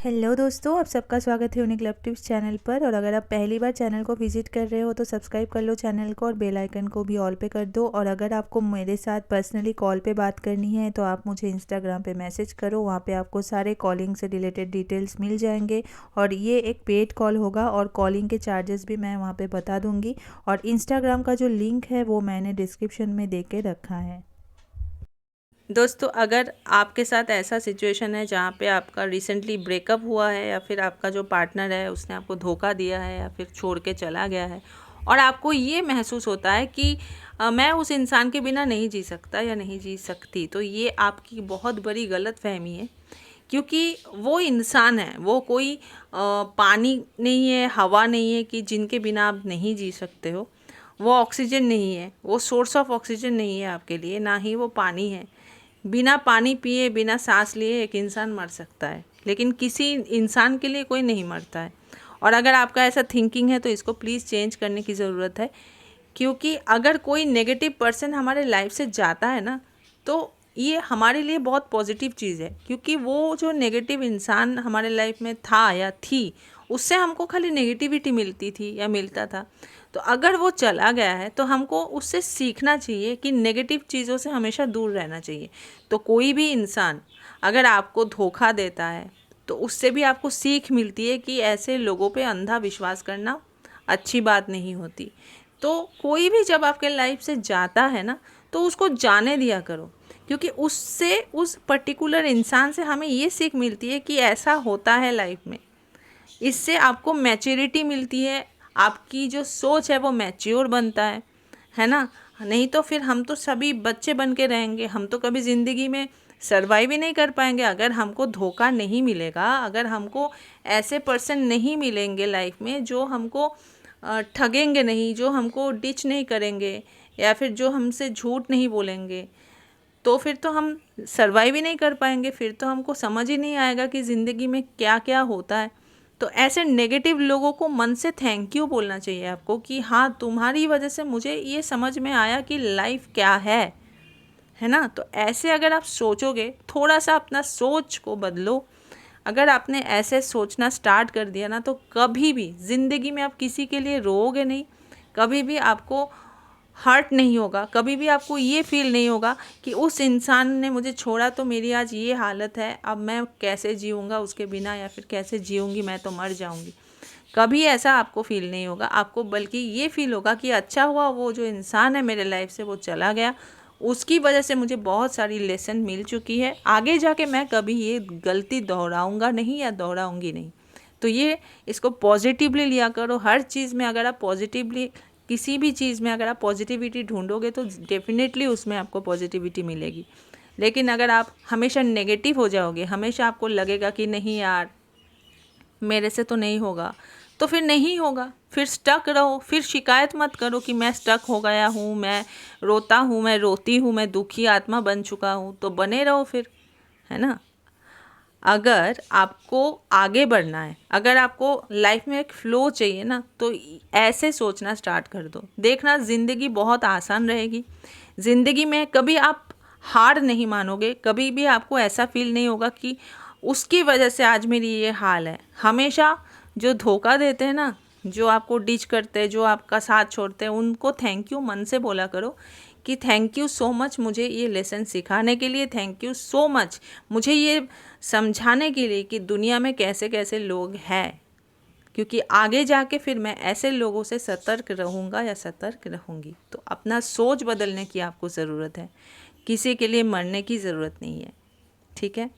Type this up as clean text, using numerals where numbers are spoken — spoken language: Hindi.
हेलो दोस्तों, आप सबका स्वागत है यूनिक लव टिप्स चैनल पर। और अगर आप पहली बार चैनल को विजिट कर रहे हो तो सब्सक्राइब कर लो चैनल को और बेल आइकन को भी ऑल पे कर दो। और अगर आपको मेरे साथ पर्सनली कॉल पे बात करनी है तो आप मुझे इंस्टाग्राम पे मैसेज करो, वहाँ पे आपको सारे कॉलिंग से रिलेटेड डिटेल्स मिल जाएंगे। और ये एक पेड कॉल होगा और कॉलिंग के चार्जेस भी मैं वहाँ पर बता दूँगी। और इंस्टाग्राम का जो लिंक है वो मैंने डिस्क्रिप्शन में दे के रखा है। दोस्तों, अगर आपके साथ ऐसा सिचुएशन है जहाँ पे आपका रिसेंटली ब्रेकअप हुआ है या फिर आपका जो पार्टनर है उसने आपको धोखा दिया है या फिर छोड़ के चला गया है और आपको ये महसूस होता है कि मैं उस इंसान के बिना नहीं जी सकता या नहीं जी सकती, तो ये आपकी बहुत बड़ी गलतफहमी है। क्योंकि वो इंसान है, वो कोई पानी नहीं है, हवा नहीं है कि जिनके बिना आप नहीं जी सकते हो। वो ऑक्सीजन नहीं है, वो सोर्स ऑफ ऑक्सीजन नहीं है आपके लिए, ना ही वो पानी है। बिना पानी पिए, बिना सांस लिए एक इंसान मर सकता है, लेकिन किसी इंसान के लिए कोई नहीं मरता है। और अगर आपका ऐसा थिंकिंग है तो इसको प्लीज़ चेंज करने की ज़रूरत है। क्योंकि अगर कोई नेगेटिव पर्सन हमारे लाइफ से जाता है ना, तो ये हमारे लिए बहुत पॉजिटिव चीज़ है। क्योंकि वो जो नेगेटिव इंसान हमारे लाइफ में था या थी, उससे हमको खाली नेगेटिविटी मिलती थी या मिलता था। तो अगर वो चला गया है तो हमको उससे सीखना चाहिए कि नेगेटिव चीज़ों से हमेशा दूर रहना चाहिए। तो कोई भी इंसान अगर आपको धोखा देता है तो उससे भी आपको सीख मिलती है कि ऐसे लोगों पे अंधा विश्वास करना अच्छी बात नहीं होती। तो कोई भी जब आपके लाइफ से जाता है ना, तो उसको जाने दिया करो। क्योंकि उससे, उस पर्टिकुलर इंसान से हमें ये सीख मिलती है कि ऐसा होता है लाइफ में। इससे आपको मैच्योरिटी मिलती है, आपकी जो सोच है वो मैच्योर बनता है ना। नहीं तो फिर हम तो सभी बच्चे बन के रहेंगे, हम तो कभी ज़िंदगी में सर्वाइव ही नहीं कर पाएंगे। अगर हमको धोखा नहीं मिलेगा, अगर हमको ऐसे पर्सन नहीं मिलेंगे लाइफ में जो हमको ठगेंगे नहीं, जो हमको डिच नहीं करेंगे या फिर जो हमसे झूठ नहीं बोलेंगे, तो फिर तो हम सर्वाइव ही नहीं कर पाएंगे। फिर तो हमको समझ ही नहीं आएगा कि ज़िंदगी में क्या क्या होता है। तो ऐसे नेगेटिव लोगों को मन से थैंक यू बोलना चाहिए आपको कि हाँ, तुम्हारी वजह से मुझे ये समझ में आया कि लाइफ क्या है ना। तो ऐसे अगर आप सोचोगे, थोड़ा सा अपना सोच को बदलो। अगर आपने ऐसे सोचना स्टार्ट कर दिया ना, तो कभी भी ज़िंदगी में आप किसी के लिए रोओगे नहीं, कभी भी आपको हर्ट नहीं होगा, कभी भी आपको ये फील नहीं होगा कि उस इंसान ने मुझे छोड़ा तो मेरी आज ये हालत है, अब मैं कैसे जीऊँगा उसके बिना, या फिर कैसे जीऊँगी, मैं तो मर जाऊँगी। कभी ऐसा आपको फील नहीं होगा। आपको बल्कि ये फील होगा कि अच्छा हुआ वो जो इंसान है मेरे लाइफ से वो चला गया, उसकी वजह से मुझे बहुत सारी लेसन मिल चुकी है। आगे जाके मैं कभी ये गलती दोहराऊँगा नहीं या दोहराऊँगी नहीं। तो ये, इसको पॉजिटिवली लिया करो। हर चीज़ में अगर आप पॉजिटिवली, किसी भी चीज़ में अगर आप पॉजिटिविटी ढूंढोगे तो डेफिनेटली उसमें आपको पॉजिटिविटी मिलेगी। लेकिन अगर आप हमेशा नेगेटिव हो जाओगे, हमेशा आपको लगेगा कि नहीं यार मेरे से तो नहीं होगा, तो फिर नहीं होगा। फिर स्टक रहो, फिर शिकायत मत करो कि मैं स्टक हो गया हूँ, मैं रोता हूँ, मैं रोती हूँ, मैं दुखी आत्मा बन चुका हूँ। तो बने रहो फिर, है ना। अगर आपको आगे बढ़ना है, अगर आपको लाइफ में एक फ़्लो चाहिए ना, तो ऐसे सोचना स्टार्ट कर दो। देखना ज़िंदगी बहुत आसान रहेगी। ज़िंदगी में कभी आप हार नहीं मानोगे, कभी भी आपको ऐसा फील नहीं होगा कि उसकी वजह से आज मेरी ये हाल है। हमेशा जो धोखा देते हैं ना, जो आपको डिच करते हैं, जो आपका साथ छोड़ते हैं, उनको थैंक यू मन से बोला करो कि थैंक यू सो मच मुझे ये लेसन सिखाने के लिए, थैंक यू सो मच मुझे ये समझाने के लिए कि दुनिया में कैसे कैसे लोग हैं। क्योंकि आगे जाके फिर मैं ऐसे लोगों से सतर्क रहूँगा या सतर्क रहूँगी। तो अपना सोच बदलने की आपको ज़रूरत है, किसी के लिए मरने की ज़रूरत नहीं है। ठीक है।